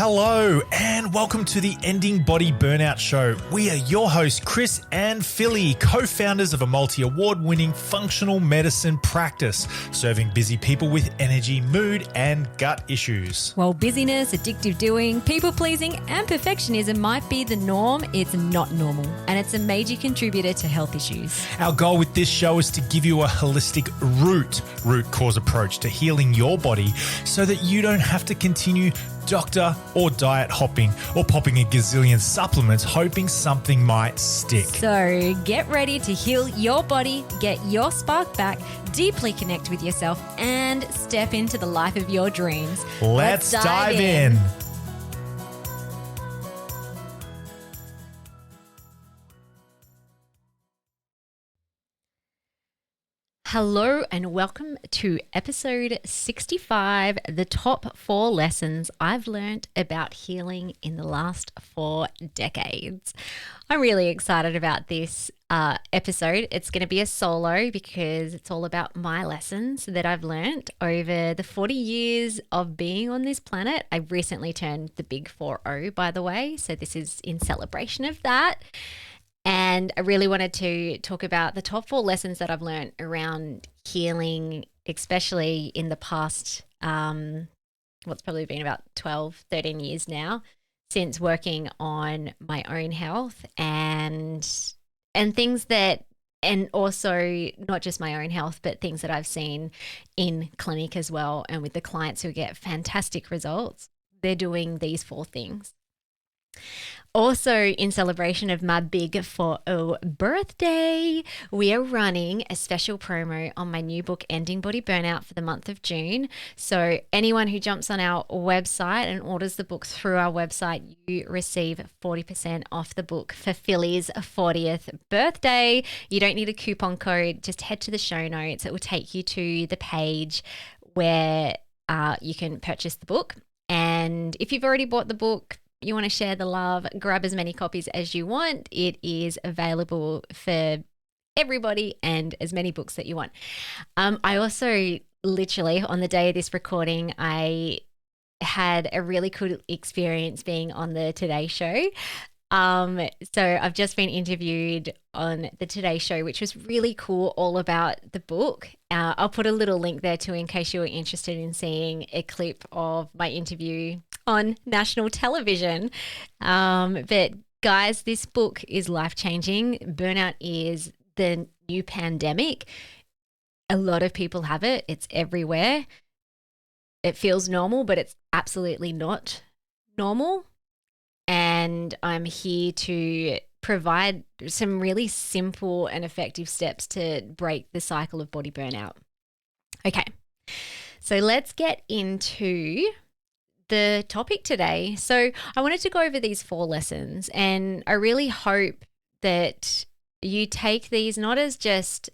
Hello and welcome to the Ending Body Burnout Show. We are your hosts, Chris and Philly, co-founders of a multi-award-winning functional medicine practice, serving busy people with energy, mood, and gut issues. While busyness, addictive doing, people-pleasing, and perfectionism might be the norm, it's not normal, and it's a major contributor to health issues. Our goal with this show is to give you a holistic root cause approach to healing your body so that you don't have to continue doctor or diet hopping or popping a gazillion supplements hoping something might stick. So get ready to heal your body, get your spark back, deeply connect with yourself, and step into the life of your dreams. Let's dive in. Hello and welcome to episode 65, the top 4 lessons I've learned about healing in the last 4 decades. I'm really excited about this episode. It's going to be a solo because it's all about my lessons that I've learned over the 40 years of being on this planet. I recently turned the big 40, by the way, so this is in celebration of that. And I really wanted to talk about the top 4 lessons that I've learned around healing, especially in the past, what's probably been about 12, 13 years now, since working on my own health and things that, and also not just my own health, but things that I've seen in clinic as well. And with the clients who get fantastic results, they're doing these 4 things. Also, in celebration of my big 40 birthday, we are running a special promo on my new book, Ending Body Burnout, for the month of June. So anyone who jumps on our website and orders the book through our website, you receive 40% off the book for Philly's 40th birthday. You don't need a coupon code. Just head to the show notes. It will take you to the page where you can purchase the book. And if you've already bought the book, you want to share the love, grab as many copies as you want. It is available for everybody and as many books that you want. I also literally on the day of this recording, I had a really cool experience being on the Today Show. So I've just been interviewed on the Today Show, which was really cool, all about the book. I'll put a little link there too in case you were interested in seeing a clip of my interview on national television. But guys, this book is life-changing. Burnout is the new pandemic. A lot of people have it. It's everywhere. It feels normal, but it's absolutely not normal. And I'm here to provide some really simple and effective steps to break the cycle of body burnout. Okay, so let's get into the topic today. So I wanted to go over these 4 lessons, and I really hope that you take these not as just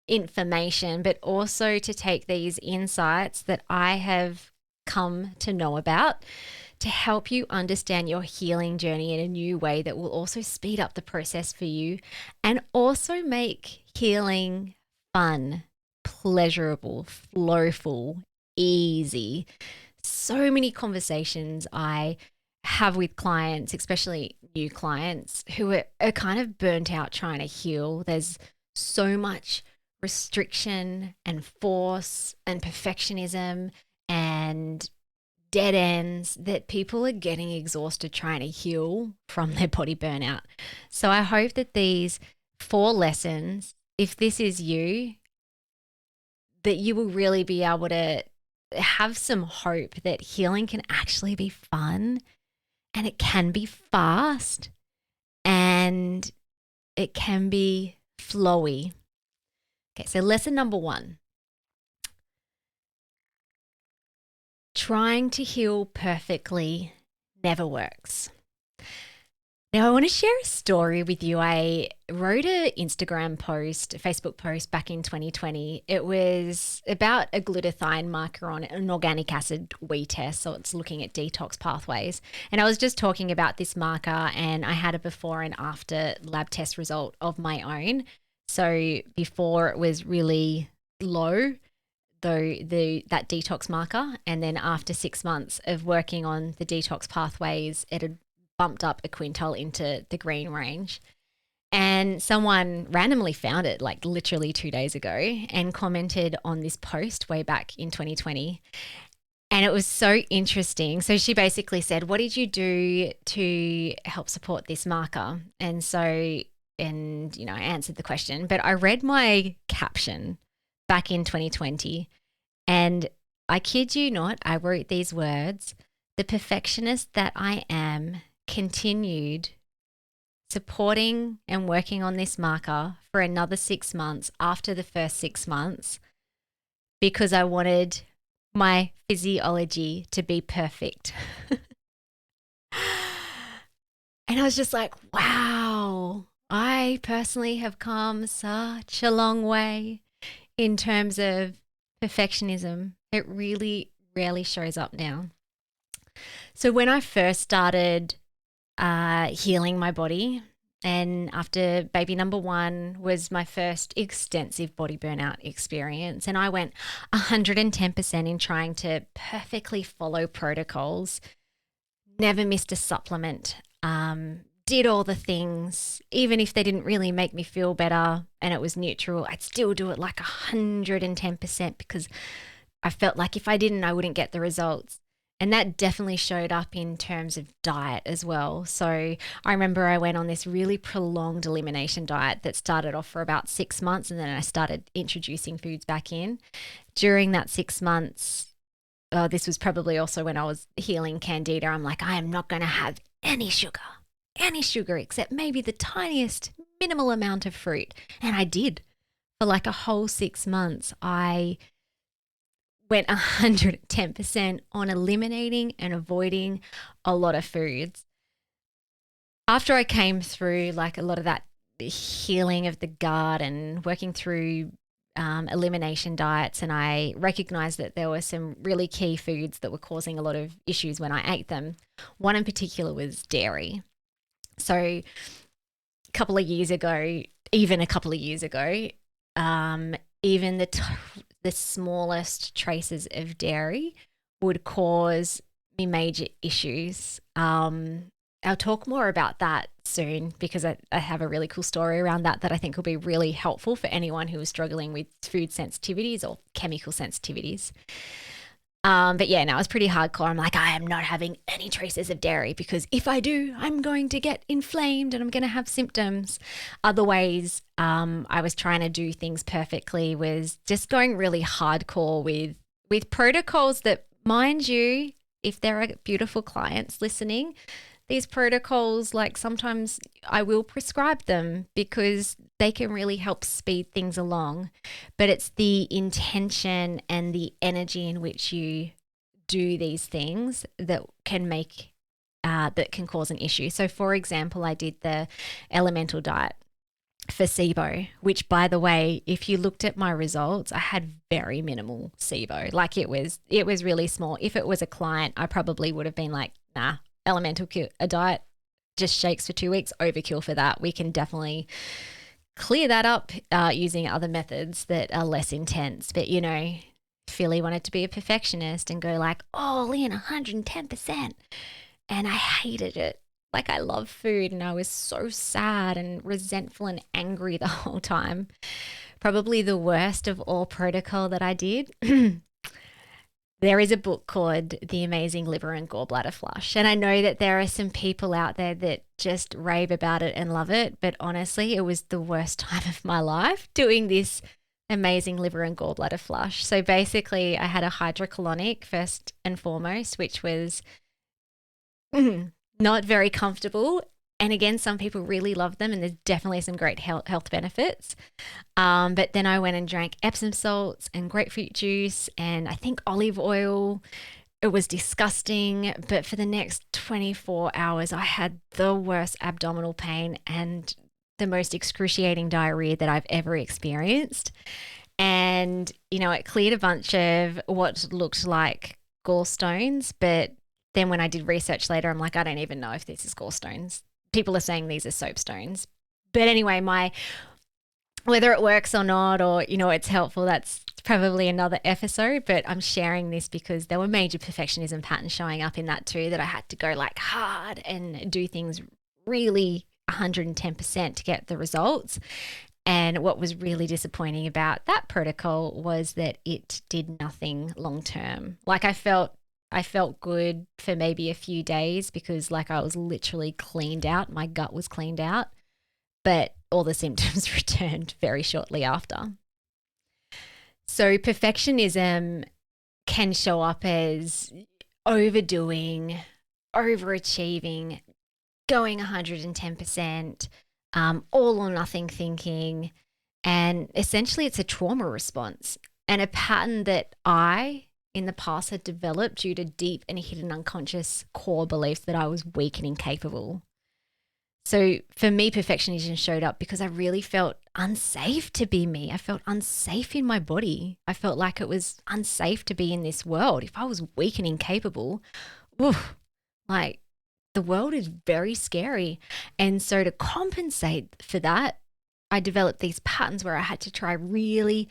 information, but also to take these insights that I have come to know about to help you understand your healing journey in a new way that will also speed up the process for you and also make healing fun, pleasurable, flowful, easy. So many conversations I have with clients, especially new clients who are kind of burnt out trying to heal. There's so much restriction and force and perfectionism and dead ends that people are getting exhausted trying to heal from their body burnout. So I hope that these 4 lessons, if this is you, that you will really be able to have some hope that healing can actually be fun and it can be fast and it can be flowy. Okay, so lesson number 1. Trying to heal perfectly never works. Now, I want to share a story with you. I wrote an Instagram post, a Facebook post back in 2020. It was about a glutathione marker on an organic acid we test. So it's looking at detox pathways. And I was just talking about this marker, and I had a before and after lab test result of my own. So before it was really low, that detox marker, and then after 6 months of working on the detox pathways, it had bumped up a quintile into the green range. And someone randomly found it like literally 2 days ago and commented on this post way back in 2020. And it was so interesting. So she basically said, what did you do to help support this marker? And so, and, you know, I answered the question, but I read my caption back in 2020. And I kid you not, I wrote these words: the perfectionist that I am continued supporting and working on this marker for another 6 months after the first 6 months because I wanted my physiology to be perfect. And I was just like, wow, I personally have come such a long way in terms of perfectionism. It really rarely shows up now. So when I first started healing my body, and after baby number 1 was my first extensive body burnout experience, and I went 110% in trying to perfectly follow protocols, never missed a supplement, did all the things, even if they didn't really make me feel better and it was neutral, I'd still do it like 110% because I felt like if I didn't, I wouldn't get the results. And that definitely showed up in terms of diet as well. So I remember I went on this really prolonged elimination diet that started off for about 6 months, and then I started introducing foods back in. During that 6 months, this was probably also when I was healing candida. I'm like, I am not going to have any sugar except maybe the tiniest minimal amount of fruit. And I did. For like a whole 6 months, I went 110% on eliminating and avoiding a lot of foods. After I came through like a lot of that healing of the gut and working through elimination diets, and I recognized that there were some really key foods that were causing a lot of issues when I ate them. One in particular was dairy. So a couple of years ago, even even the smallest traces of dairy would cause me major issues. I'll talk more about that soon because I have a really cool story around that I think will be really helpful for anyone who is struggling with food sensitivities or chemical sensitivities. But yeah, no, it's pretty hardcore. I'm like, I am not having any traces of dairy because if I do, I'm going to get inflamed and I'm going to have symptoms. Other ways I was trying to do things perfectly was just going really hardcore with protocols that, mind you, if there are beautiful clients listening, these protocols, like sometimes I will prescribe them because they can really help speed things along. But it's the intention and the energy in which you do these things that can make, that can cause an issue. So for example, I did the elemental diet for SIBO, which by the way, if you looked at my results, I had very minimal SIBO. Like it was really small. If it was a client, I probably would have been like, nah, elemental a diet just shakes for 2 weeks, overkill for that. We can definitely clear that up using other methods that are less intense. But you know, Philly wanted to be a perfectionist and go like all in 110%, and I hated it. Like I love food and I was so sad and resentful and angry the whole time. Probably the worst of all protocol that I did. There is a book called The Amazing Liver and Gallbladder Flush. And I know that there are some people out there that just rave about it and love it. But honestly, it was the worst time of my life doing this amazing liver and gallbladder flush. So basically, I had a hydrocolonic first and foremost, which was not very comfortable. And again, some people really love them and there's definitely some great health benefits. But then I went and drank Epsom salts and grapefruit juice and I think olive oil. It was disgusting. But for the next 24 hours, I had the worst abdominal pain and the most excruciating diarrhea that I've ever experienced. And, you know, it cleared a bunch of what looked like gallstones. But then when I did research later, I'm like, I don't even know if this is gallstones. People are saying these are soapstones. But anyway, my Whether it works or not, or, it's helpful, that's probably another episode. But I'm sharing this because there were major perfectionism patterns showing up in that too, that I had to go like hard and do things really 110% to get the results. And what was really disappointing about that protocol was that it did nothing long term. Like I felt good for maybe a few days because like I was literally cleaned out. My gut was cleaned out, but all the symptoms returned very shortly after. So perfectionism can show up as overdoing, overachieving, going 110%, all or nothing thinking. And essentially, it's a trauma response and a pattern that I, in the past, had developed due to deep and hidden unconscious core beliefs that I was weak and incapable. So for me, perfectionism showed up because I really felt unsafe to be me. I felt unsafe in my body. I felt like it was unsafe to be in this world. If I was weak and incapable, oof, like the world is very scary. And so to compensate for that, I developed these patterns where I had to try really,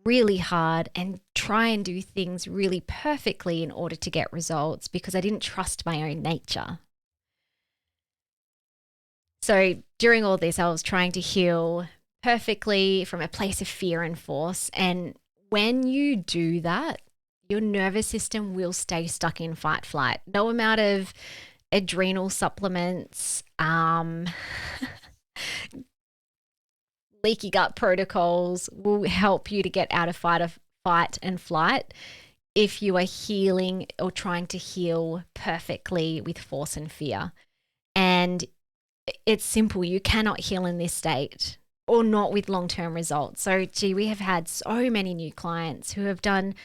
really hard and try and do things really perfectly in order to get results because I didn't trust my own nature. So during all this, I was trying to heal perfectly from a place of fear and force. And when you do that, your nervous system will stay stuck in fight flight. No amount of adrenal supplements, leaky gut protocols will help you to get out of fight and flight if you are healing or trying to heal perfectly with force and fear. And it's simple. You cannot heal in this state or not with long-term results. So, we have had so many new clients who have done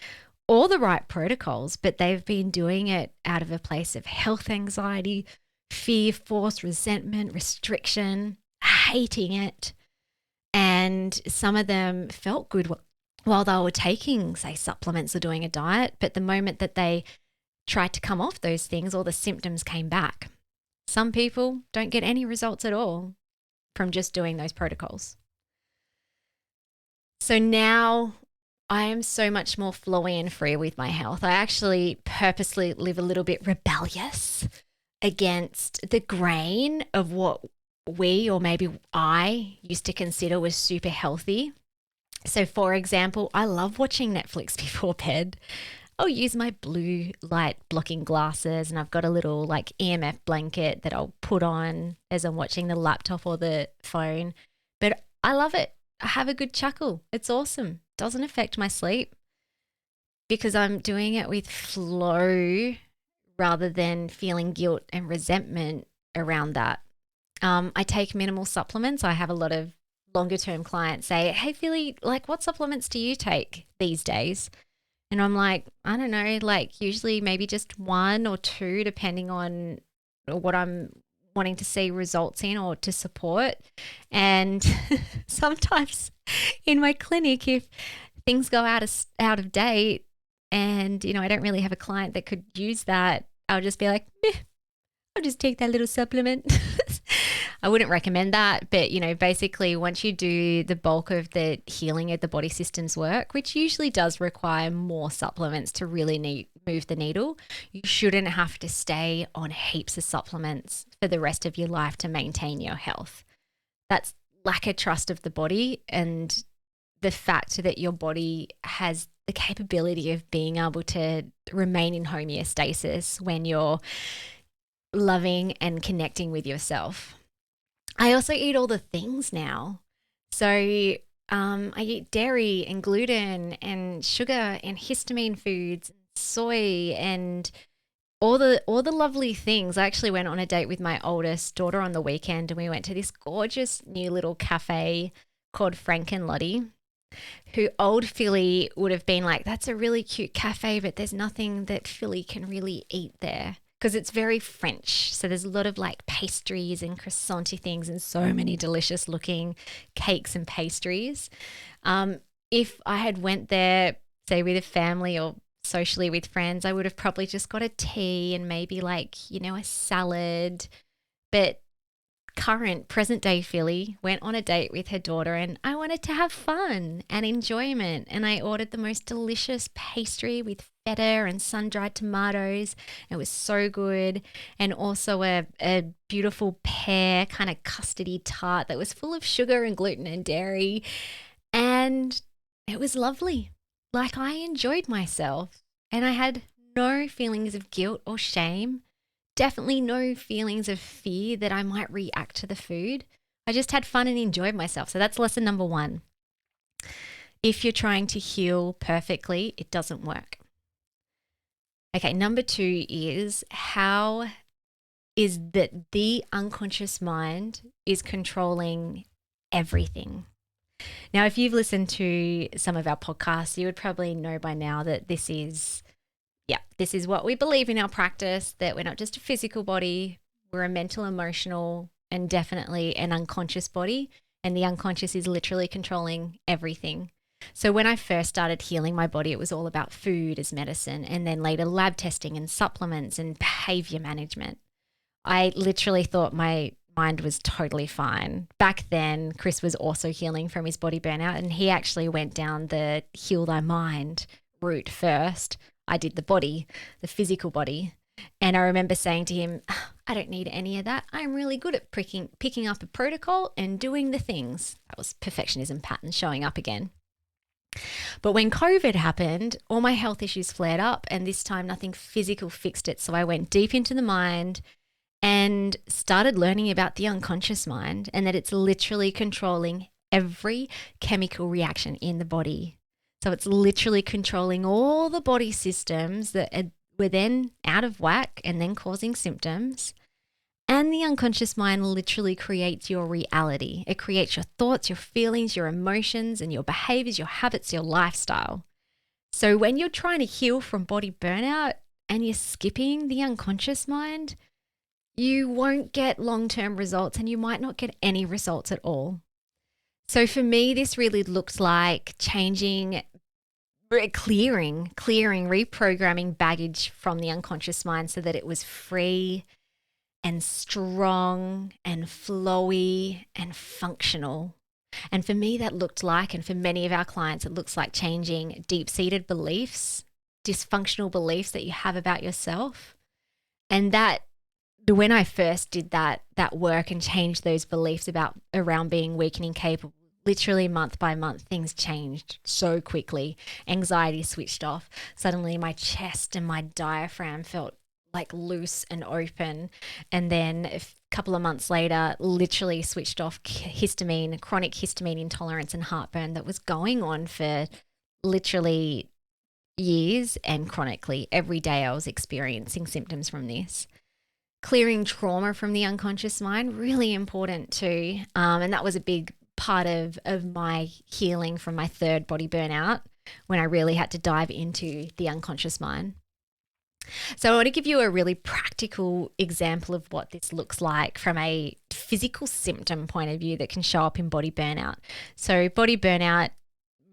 all the right protocols, but they've been doing it out of a place of health anxiety, fear, force, resentment, restriction, hating it. And some of them felt good while they were taking, say, supplements or doing a diet. But the moment that they tried to come off those things, all the symptoms came back. Some people don't get any results at all from just doing those protocols. So now I am so much more flowy and free with my health. I actually purposely live a little bit rebellious against the grain of what we, or maybe I, used to consider was super healthy. So, for example, I love watching Netflix before bed. I'll use my blue light blocking glasses and I've got a little like EMF blanket that I'll put on as I'm watching the laptop or the phone. But I love it. I have a good chuckle. It's awesome. Doesn't affect my sleep because I'm doing it with flow rather than feeling guilt and resentment around that. I take minimal supplements. I have a lot of longer term clients say, "Hey, Philly, like what supplements do you take these days?" And I'm like, I don't know, like usually maybe just one or two, depending on what I'm wanting to see results in or to support. And sometimes in my clinic, if things go out of date and, I don't really have a client that could use that, I'll just be like, I'll just take that little supplement. I wouldn't recommend that, but basically once you do the bulk of the healing of the body systems work, which usually does require more supplements to really move the needle, you shouldn't have to stay on heaps of supplements for the rest of your life to maintain your health. That's lack of trust of the body and the fact that your body has the capability of being able to remain in homeostasis when you're loving and connecting with yourself. I also eat all the things now. So I eat dairy and gluten and sugar and histamine foods, soy and all the lovely things. I actually went on a date with my oldest daughter on the weekend and we went to this gorgeous new little cafe called Frank and Lottie, who old Philly would have been like, that's a really cute cafe, but there's nothing that Philly can really eat there. Because it's very French. So there's a lot of like pastries and croissanty things and so many delicious looking cakes and pastries. If I had went there, say with a family or socially with friends, I would have probably just got a tea and maybe like, a salad. But current present day Philly went on a date with her daughter, and I wanted to have fun and enjoyment. And I ordered the most delicious pastry with feta and sun-dried tomatoes. It was so good. And also a beautiful pear kind of custardy tart that was full of sugar and gluten and dairy. And it was lovely. Like, I enjoyed myself and I had no feelings of guilt or shame. Definitely no feelings of fear that I might react to the food. I just had fun and enjoyed myself. So that's lesson number 1. If you're trying to heal perfectly, it doesn't work. Okay, number 2 is how is that the unconscious mind is controlling everything. Now, if you've listened to some of our podcasts, you would probably know by now that this is what we believe in our practice, that we're not just a physical body, we're a mental, emotional, and definitely an unconscious body. And the unconscious is literally controlling everything. So when I first started healing my body, it was all about food as medicine, and then later lab testing and supplements and behavior management. I literally thought my mind was totally fine. Back then, Chris was also healing from his body burnout, and he actually went down the heal thy mind route first. I did the body, the physical body. And I remember saying to him, I don't need any of that. I'm really good at picking up a protocol and doing the things. That was perfectionism pattern showing up again. But when COVID happened, all my health issues flared up, and this time nothing physical fixed it. So I went deep into the mind and started learning about the unconscious mind, and that it's literally controlling every chemical reaction in the body. So it's literally controlling all the body systems that were then out of whack and then causing symptoms. And the unconscious mind literally creates your reality. It creates your thoughts, your feelings, your emotions, and your behaviors, your habits, your lifestyle. So when you're trying to heal from body burnout and you're skipping the unconscious mind, you won't get long-term results, and you might not get any results at all. So for me, this really looked like clearing, reprogramming baggage from the unconscious mind so that it was free and strong and flowy and functional. And for me, that looked like, and for many of our clients, it looks like changing deep-seated beliefs, dysfunctional beliefs that you have about yourself. And that when I first did that work and changed those beliefs around being weak and incapable, literally month by month, things changed so quickly. Anxiety switched off. Suddenly my chest and my diaphragm felt like loose and open. And then a couple of months later, literally switched off histamine, chronic histamine intolerance and heartburn that was going on for literally years, and chronically every day I was experiencing symptoms from this. Clearing trauma from the unconscious mind, really important too. And that was a big part of my healing from my third body burnout, when I really had to dive into the unconscious mind. So I want to give you a really practical example of what this looks like from a physical symptom point of view that can show up in body burnout. So body burnout,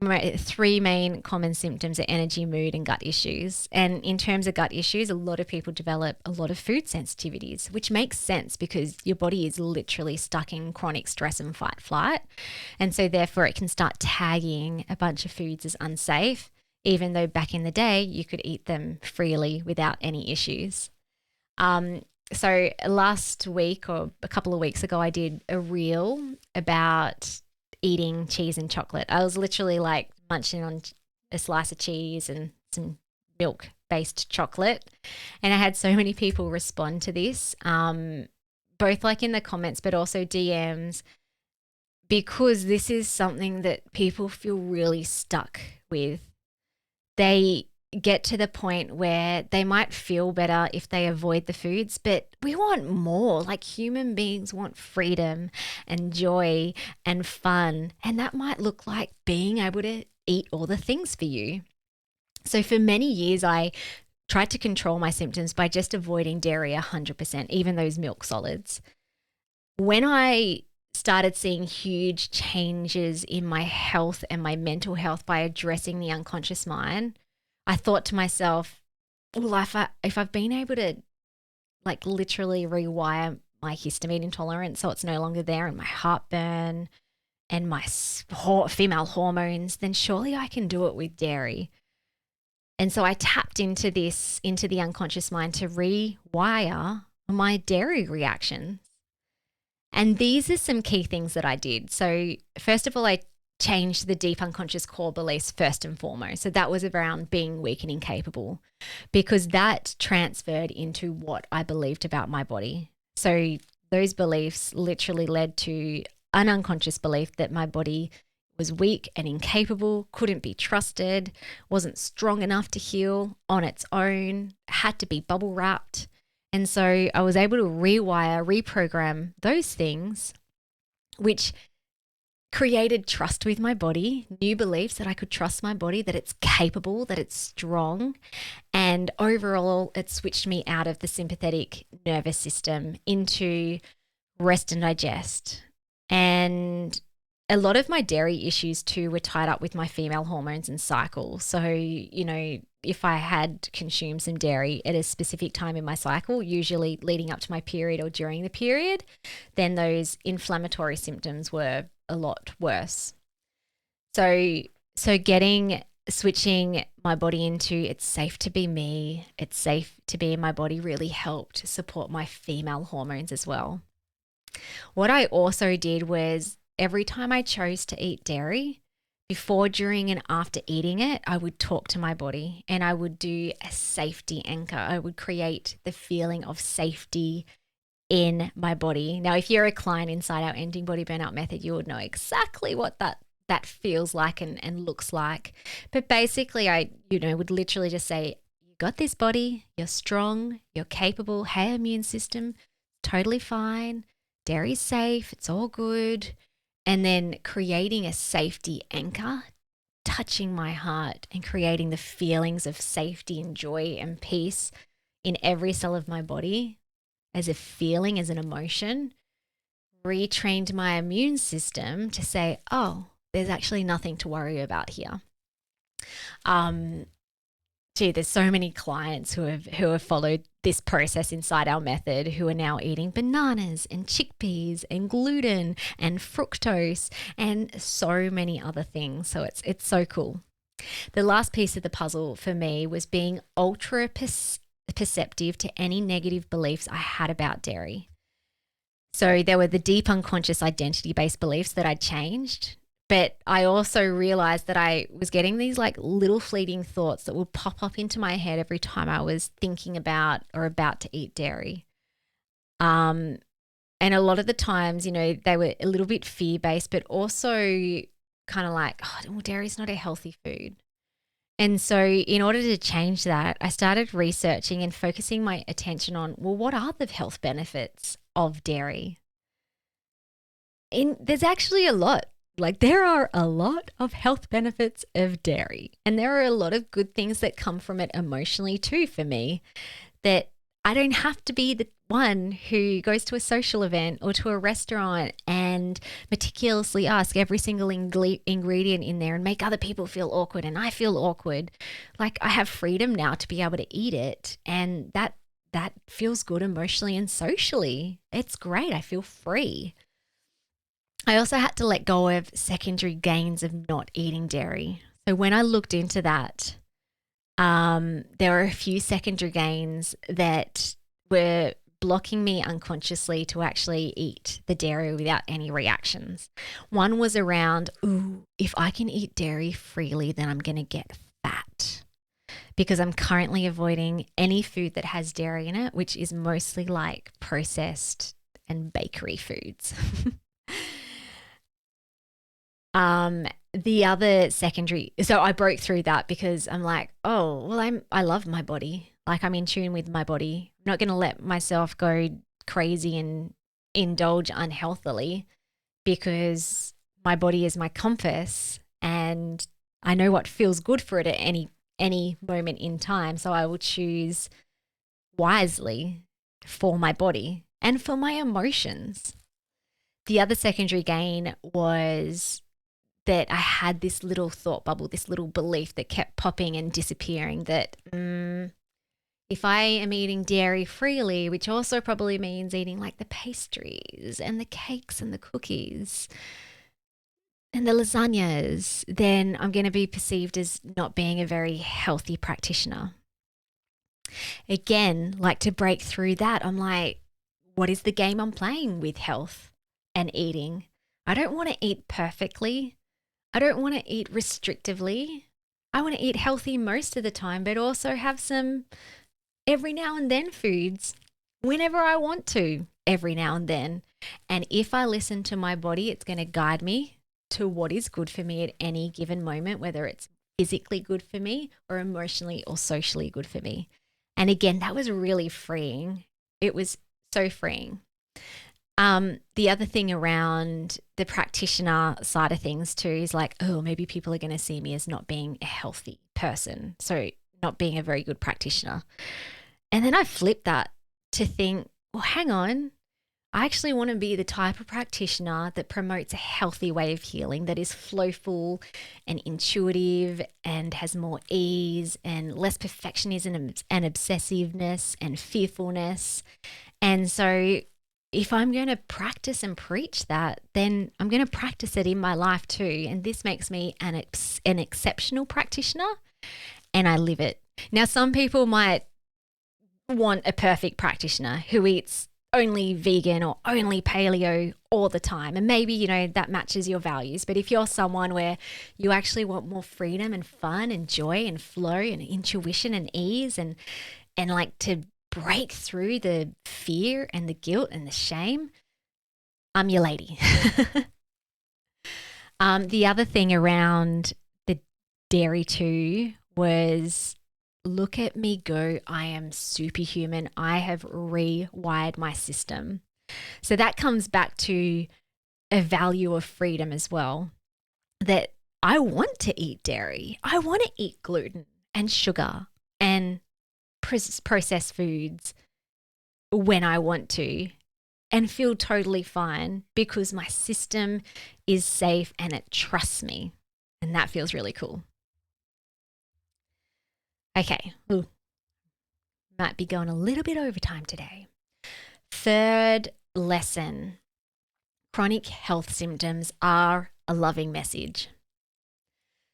3 main common symptoms are energy, mood, and gut issues. And in terms of gut issues, a lot of people develop a lot of food sensitivities, which makes sense because your body is literally stuck in chronic stress and fight flight. And so therefore it can start tagging a bunch of foods as unsafe, even though back in the day you could eat them freely without any issues. So last week or a couple of weeks ago, I did a reel about eating cheese and chocolate. I was literally like munching on a slice of cheese and some milk-based chocolate. And I had so many people respond to this, both like in the comments, but also DMs, because this is something that people feel really stuck with. They get to the point where they might feel better if they avoid the foods, but we want more. Like, human beings want freedom and joy and fun, and that might look like being able to eat all the things for you. So for many years, I tried to control my symptoms by just avoiding dairy 100%, even those milk solids. When I started seeing huge changes in my health and my mental health by addressing the unconscious mind, I thought to myself, well, if I've been able to like literally rewire my histamine intolerance, so it's no longer there, and my heartburn and my female hormones, then surely I can do it with dairy. And so I tapped into the unconscious mind to rewire my dairy reaction. And these are some key things that I did. So first of all, I changed the deep unconscious core beliefs first and foremost. So that was around being weak and incapable, because that transferred into what I believed about my body. So those beliefs literally led to an unconscious belief that my body was weak and incapable, couldn't be trusted, wasn't strong enough to heal on its own, had to be bubble wrapped. And so I was able to reprogram those things, which created trust with my body, new beliefs that I could trust my body, that it's capable, that it's strong. And overall, it switched me out of the sympathetic nervous system into rest and digest. And a lot of my dairy issues too were tied up with my female hormones and cycle. So, if I had consumed some dairy at a specific time in my cycle, usually leading up to my period or during the period, then those inflammatory symptoms were a lot worse. So switching my body into it's safe to be me, it's safe to be in my body really helped support my female hormones as well. What I also did was every time I chose to eat dairy, before, during, and after eating it, I would talk to my body and I would do a safety anchor. I would create the feeling of safety in my body. Now, if you're a client inside our Ending Body Burnout method, you would know exactly what that feels like and looks like. But basically, I would literally just say, you got this, body, you're strong, you're capable, hey, immune system, totally fine, dairy's safe, it's all good. And then creating a safety anchor, touching my heart and creating the feelings of safety and joy and peace in every cell of my body as a feeling, as an emotion, retrained my immune system to say, oh, there's actually nothing to worry about here. There's so many clients who have followed this process inside our method who are now eating bananas and chickpeas and gluten and fructose and so many other things. So it's so cool. The last piece of the puzzle for me was being ultra perceptive to any negative beliefs I had about dairy. So there were the deep unconscious identity-based beliefs that I'd changed. But I also realized that I was getting these like little fleeting thoughts that would pop up into my head every time I was thinking about or about to eat dairy. And a lot of the times, they were a little bit fear-based, but also kind of like, oh, well, dairy's not a healthy food. And so in order to change that, I started researching and focusing my attention on, well, what are the health benefits of dairy? And there's actually a lot. Like there are a lot of health benefits of dairy, and there are a lot of good things that come from it emotionally too for me, that I don't have to be the one who goes to a social event or to a restaurant and meticulously ask every single ingredient in there and make other people feel awkward and I feel awkward. Like I have freedom now to be able to eat it, and that feels good emotionally and socially. It's great. I feel free. I also had to let go of secondary gains of not eating dairy. So when I looked into that, there were a few secondary gains that were blocking me unconsciously to actually eat the dairy without any reactions. One was around, if I can eat dairy freely, then I'm going to get fat, because I'm currently avoiding any food that has dairy in it, which is mostly like processed and bakery foods. The other secondary, so I broke through that because I'm like, oh, well, I love my body. Like I'm in tune with my body. I'm not going to let myself go crazy and indulge unhealthily, because my body is my compass and I know what feels good for it at any moment in time. So I will choose wisely for my body and for my emotions. The other secondary gain was that I had this little thought bubble, this little belief that kept popping and disappearing that, If I am eating dairy freely, which also probably means eating like the pastries and the cakes and the cookies and the lasagnas, then I'm going to be perceived as not being a very healthy practitioner. Again, like to break through that, I'm like, what is the game I'm playing with health and eating? I don't want to eat perfectly. I don't want to eat restrictively. I want to eat healthy most of the time, but also have some every now and then foods whenever I want to, every now and then. And if I listen to my body, it's going to guide me to what is good for me at any given moment, whether it's physically good for me or emotionally or socially good for me. And again, that was really freeing. It was so freeing. The other thing around the practitioner side of things too is like, oh, maybe people are going to see me as not being a healthy person. So not being a very good practitioner. And then I flipped that to think, well, hang on. I actually want to be the type of practitioner that promotes a healthy way of healing that is flowful and intuitive and has more ease and less perfectionism and obsessiveness and fearfulness. And so if I'm going to practice and preach that, then I'm going to practice it in my life too. And this makes me an exceptional practitioner, and I live it. Now, some people might want a perfect practitioner who eats only vegan or only paleo all the time. And maybe, that matches your values. But if you're someone where you actually want more freedom and fun and joy and flow and intuition and ease and like to break through the fear and the guilt and the shame, I'm your lady. The other thing around the dairy too was, look at me go. I am superhuman. I have rewired my system. So that comes back to a value of freedom as well, that I want to eat dairy. I want to eat gluten and sugar and processed foods when I want to and feel totally fine because my system is safe and it trusts me. And that feels really cool. Okay. Ooh. Might be going a little bit overtime today. Third lesson: chronic health symptoms are a loving message.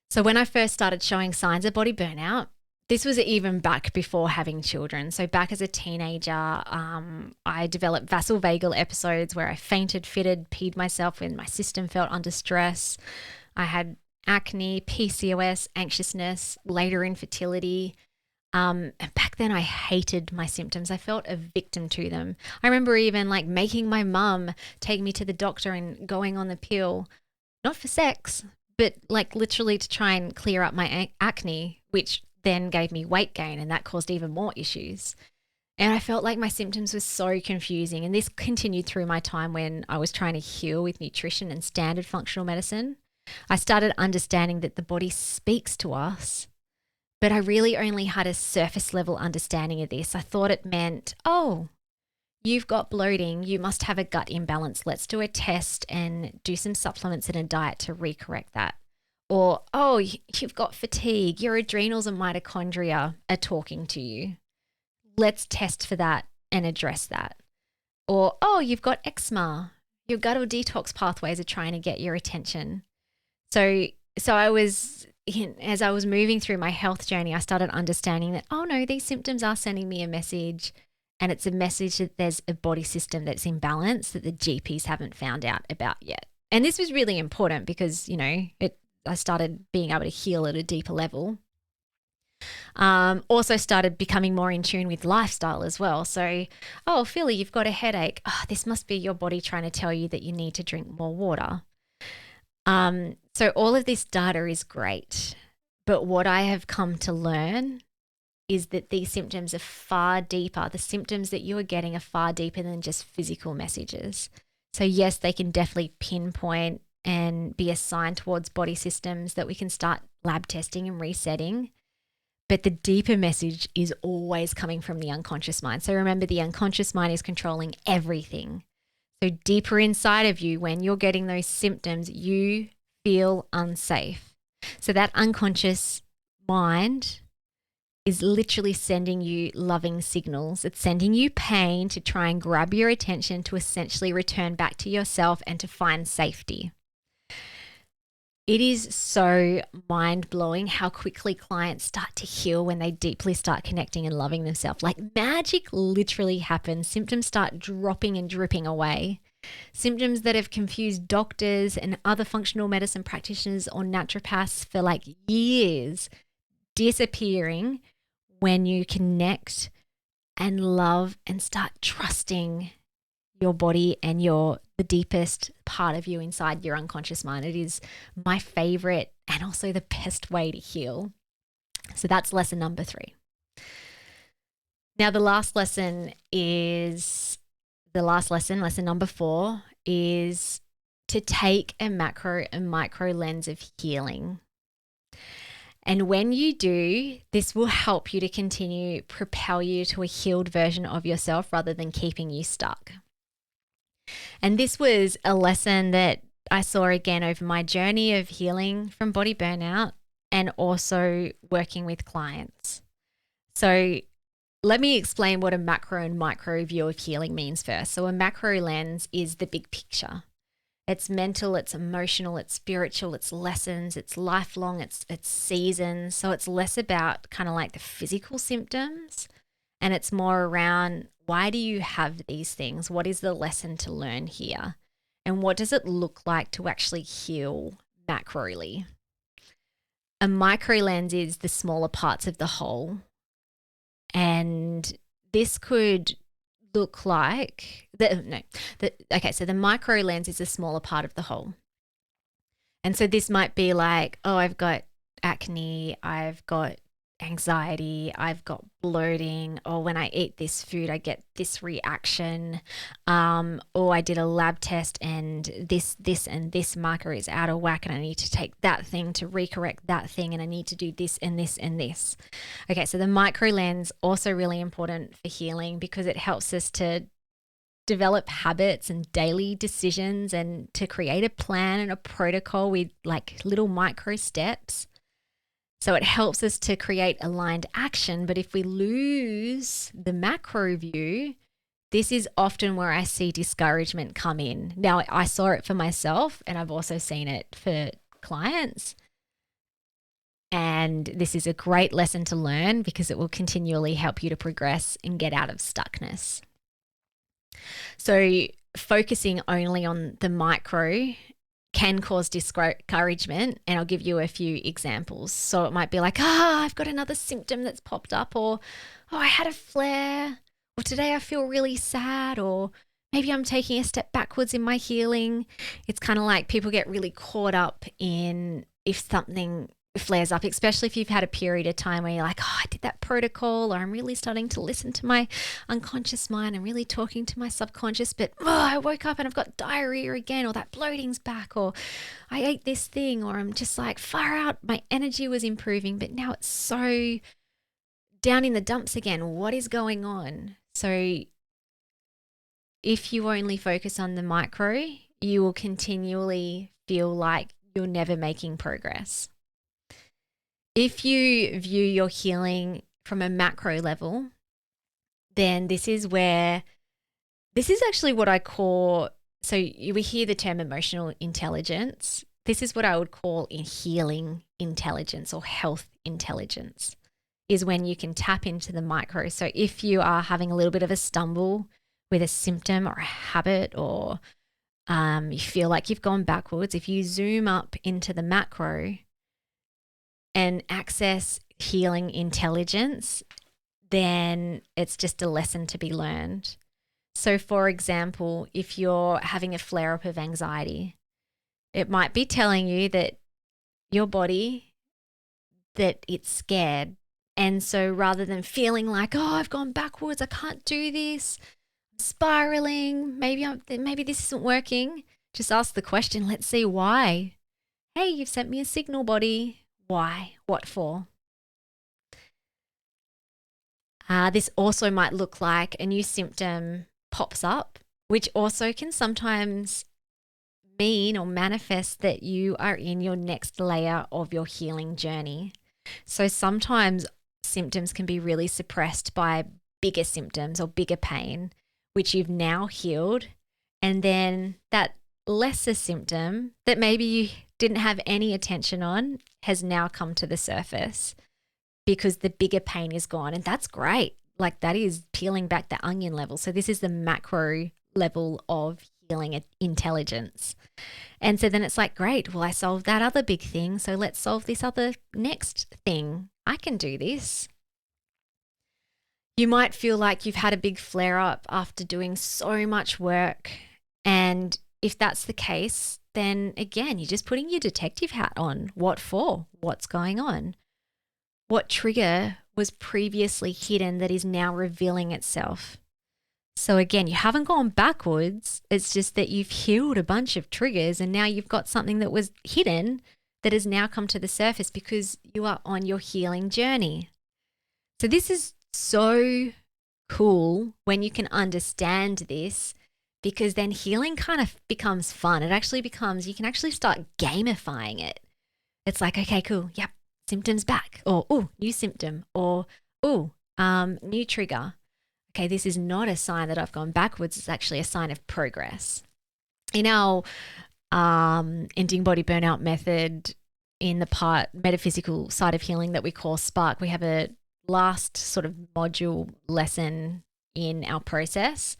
So when I first started showing signs of body burnout, this was even back before having children. So back as a teenager, I developed vasovagal episodes where I fainted, fitted, peed myself when my system felt under stress. I had acne, PCOS, anxiousness, later infertility. And back then I hated my symptoms. I felt a victim to them. I remember even like making my mum take me to the doctor and going on the pill, not for sex, but like literally to try and clear up my acne, which then gave me weight gain, and that caused even more issues. And I felt like my symptoms were so confusing. And this continued through my time when I was trying to heal with nutrition and standard functional medicine. I started understanding that the body speaks to us, but I really only had a surface level understanding of this. I thought it meant, oh, you've got bloating, you must have a gut imbalance. Let's do a test and do some supplements and a diet to recorrect that. Or, oh, you've got fatigue, your adrenals and mitochondria are talking to you. Let's test for that and address that. Or, oh, you've got eczema, your gut or detox pathways are trying to get your attention. So I was, as I was moving through my health journey, I started understanding that, oh no, these symptoms are sending me a message, and it's a message that there's a body system that's in balance that the GPs haven't found out about yet. And this was really important because, I started being able to heal at a deeper level. Also started becoming more in tune with lifestyle as well. So, oh, Philly, you've got a headache. Oh, this must be your body trying to tell you that you need to drink more water. So all of this data is great, but what I have come to learn is that these symptoms are far deeper. The symptoms that you are getting are far deeper than just physical messages. So yes, they can definitely pinpoint and be assigned towards body systems that we can start lab testing and resetting. But the deeper message is always coming from the unconscious mind. So remember, the unconscious mind is controlling everything. So deeper inside of you, when you're getting those symptoms, you feel unsafe. So that unconscious mind is literally sending you loving signals. It's sending you pain to try and grab your attention to essentially return back to yourself and to find safety. It is so mind-blowing how quickly clients start to heal when they deeply start connecting and loving themselves. Like magic literally happens. Symptoms start dropping and dripping away. Symptoms that have confused doctors and other functional medicine practitioners or naturopaths for like years disappearing when you connect and love and start trusting your body and the deepest part of you inside your unconscious mind. It is my favorite and also the best way to heal. So that's lesson number 3. Now, lesson number 4, is to take a macro and micro lens of healing. And when you do, this will help you to propel you to a healed version of yourself rather than keeping you stuck. And this was a lesson that I saw again over my journey of healing from body burnout and also working with clients. So let me explain what a macro and micro view of healing means first. So a macro lens is the big picture. It's mental, it's emotional, it's spiritual, it's lessons, it's lifelong, it's seasons. So it's less about kind of like the physical symptoms, and it's more around, why do you have these things? What is the lesson to learn here? And what does it look like to actually heal macroly? A micro lens is the smaller parts of the whole. And this could look like so the micro lens is a smaller part of the whole. And so this might be like, oh, I've got acne, I've got anxiety, I've got bloating, or when I eat this food, I get this reaction, or I did a lab test and this and this marker is out of whack and I need to take that thing to recorrect that thing and I need to do this and this and this. Okay, so the micro lens also really important for healing because it helps us to develop habits and daily decisions and to create a plan and a protocol with like little micro steps. So it helps us to create aligned action. But if we lose the macro view, this is often where I see discouragement come in. Now, I saw it for myself and I've also seen it for clients. And this is a great lesson to learn because it will continually help you to progress and get out of stuckness. So focusing only on the micro can cause discouragement, and I'll give you a few examples. So it might be like, I've got another symptom that's popped up, or I had a flare, or today I feel really sad, or maybe I'm taking a step backwards in my healing. It's kind of like people get really caught up in if something flares up, especially if you've had a period of time where you're like, I did that protocol, or I'm really starting to listen to my unconscious mind and really talking to my subconscious, but I woke up and I've got diarrhea again, or that bloating's back, or I ate this thing, or I'm just like far out, my energy was improving, but now it's so down in the dumps again. What is going on? So if you only focus on the micro, you will continually feel like you're never making progress. If you view your healing from a macro level, then this is actually what I call, so we hear the term emotional intelligence. This is what I would call in healing intelligence or health intelligence, is when you can tap into the micro. So if you are having a little bit of a stumble with a symptom or a habit, or you feel like you've gone backwards, if you zoom up into the macro and access healing intelligence, then it's just a lesson to be learned. So for example, if you're having a flare-up of anxiety, it might be telling you that your body, that it's scared. And so rather than feeling like, I've gone backwards, I can't do this, I'm spiraling, maybe this isn't working, just ask the question, let's see why. Hey, you've sent me a signal, body. Why? What for? This also might look like a new symptom pops up, which also can sometimes mean or manifest that you are in your next layer of your healing journey. So sometimes symptoms can be really suppressed by bigger symptoms or bigger pain, which you've now healed. And then that lesser symptom that maybe you didn't have any attention on has now come to the surface because the bigger pain is gone. And that's great. Like that is peeling back the onion level. So this is the macro level of healing intelligence. And so then it's like, great, well, I solved that other big thing. So let's solve this other next thing. I can do this. You might feel like you've had a big flare up after doing so much work. And if that's the case, then again, you're just putting your detective hat on. What for? What's going on? What trigger was previously hidden that is now revealing itself? So again, you haven't gone backwards. It's just that you've healed a bunch of triggers and now you've got something that was hidden that has now come to the surface because you are on your healing journey. So this is so cool when you can understand this, because then healing kind of becomes fun. It actually becomes, you can actually start gamifying it. It's like, okay, cool. Yep. Symptoms back, or, oh, new symptom, or, oh, new trigger. Okay, this is not a sign that I've gone backwards. It's actually a sign of progress. In our ending body burnout method, in the part metaphysical side of healing that we call Spark, we have a last sort of module lesson in our process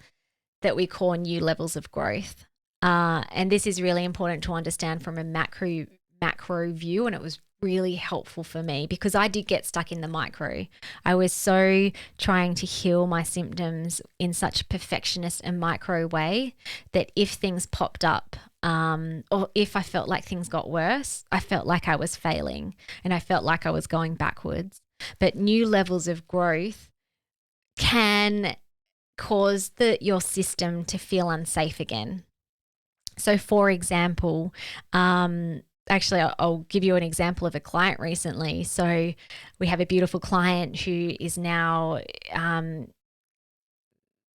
that we call new levels of growth. And this is really important to understand from a macro view, and it was really helpful for me because I did get stuck in the micro. I was so trying to heal my symptoms in such a perfectionist and micro way that if things popped up, or if I felt like things got worse, I felt like I was failing and I felt like I was going backwards. But new levels of growth can cause your system to feel unsafe again. So for example, actually, I'll give you an example of a client recently. So we have a beautiful client who is now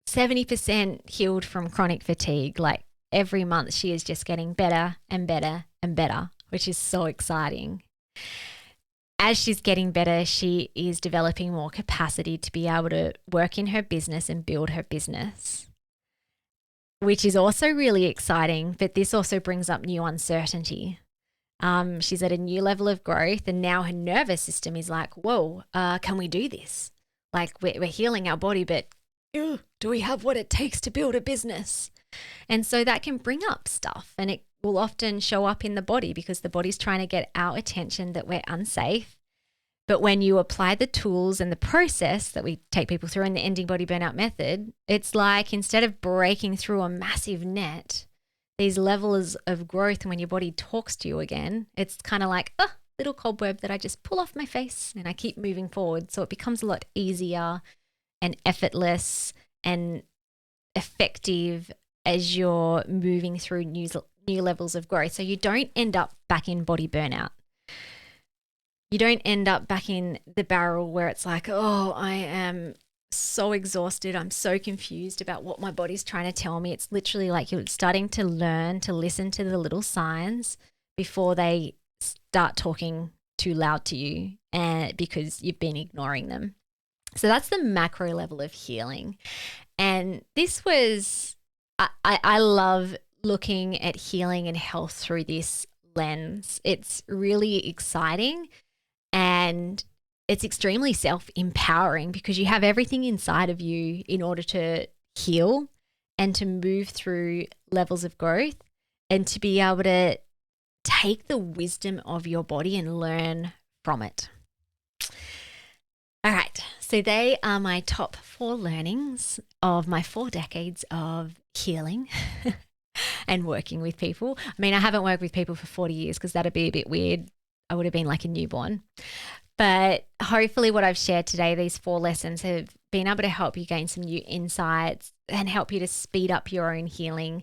70% healed from chronic fatigue. Like every month she is just getting better and better and better, which is so exciting. As she's getting better, she is developing more capacity to be able to work in her business and build her business, which is also really exciting. But this also brings up new uncertainty. She's at a new level of growth, and now her nervous system is like, whoa, can we do this? Like we're healing our body, but do we have what it takes to build a business? And so that can bring up stuff, and it will often show up in the body because the body's trying to get our attention that we're unsafe. But when you apply the tools and the process that we take people through in the ending body burnout method, it's like instead of breaking through a massive net, these levels of growth, and when your body talks to you again, it's kind of like a little cobweb that I just pull off my face and I keep moving forward. So it becomes a lot easier and effortless and effective as you're moving through new levels of growth. So you don't end up back in body burnout. You don't end up back in the barrel where it's like, oh, I am so exhausted. I'm so confused about what my body's trying to tell me. It's literally like you're starting to learn to listen to the little signs before they start talking too loud to you, and because you've been ignoring them. So that's the macro level of healing. And this was, I love looking at healing and health through this lens. It's really exciting and it's extremely self-empowering because you have everything inside of you in order to heal and to move through levels of growth and to be able to take the wisdom of your body and learn from it. All right, so they are my top 4 learnings of my 4 decades of healing and working with people. I mean, I haven't worked with people for 40 years because that'd be a bit weird. I would have been like a newborn. But hopefully what I've shared today, these 4 lessons have been able to help you gain some new insights and help you to speed up your own healing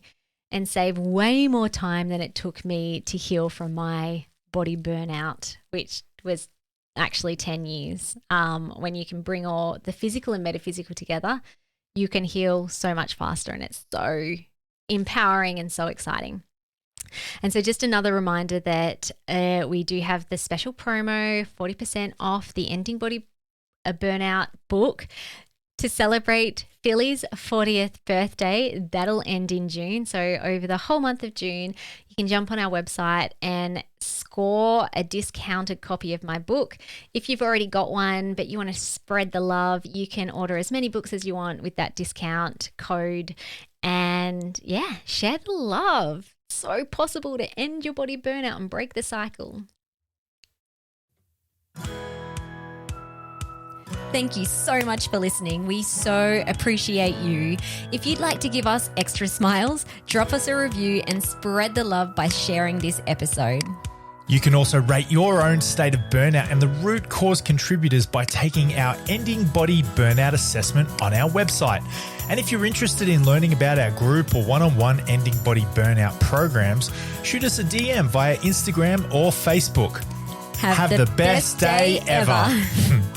and save way more time than it took me to heal from my body burnout, which was actually 10 years. When you can bring all the physical and metaphysical together, you can heal so much faster, and it's so empowering and so exciting. And so just another reminder that we do have the special promo, 40% off the Ending Body a burnout book to celebrate Philly's 40th birthday. That'll end in June. So over the whole month of June, you can jump on our website and score a discounted copy of my book. If you've already got one, but you want to spread the love, you can order as many books as you want with that discount code. And yeah, share the love. So possible to end your body burnout and break the cycle. Thank you so much for listening. We so appreciate you. If you'd like to give us extra smiles, drop us a review and spread the love by sharing this episode. You can also rate your own state of burnout and the root cause contributors by taking our Ending Body Burnout Assessment on our website. And if you're interested in learning about our group or one-on-one Ending Body Burnout programs, shoot us a DM via Instagram or Facebook. Have the best day ever.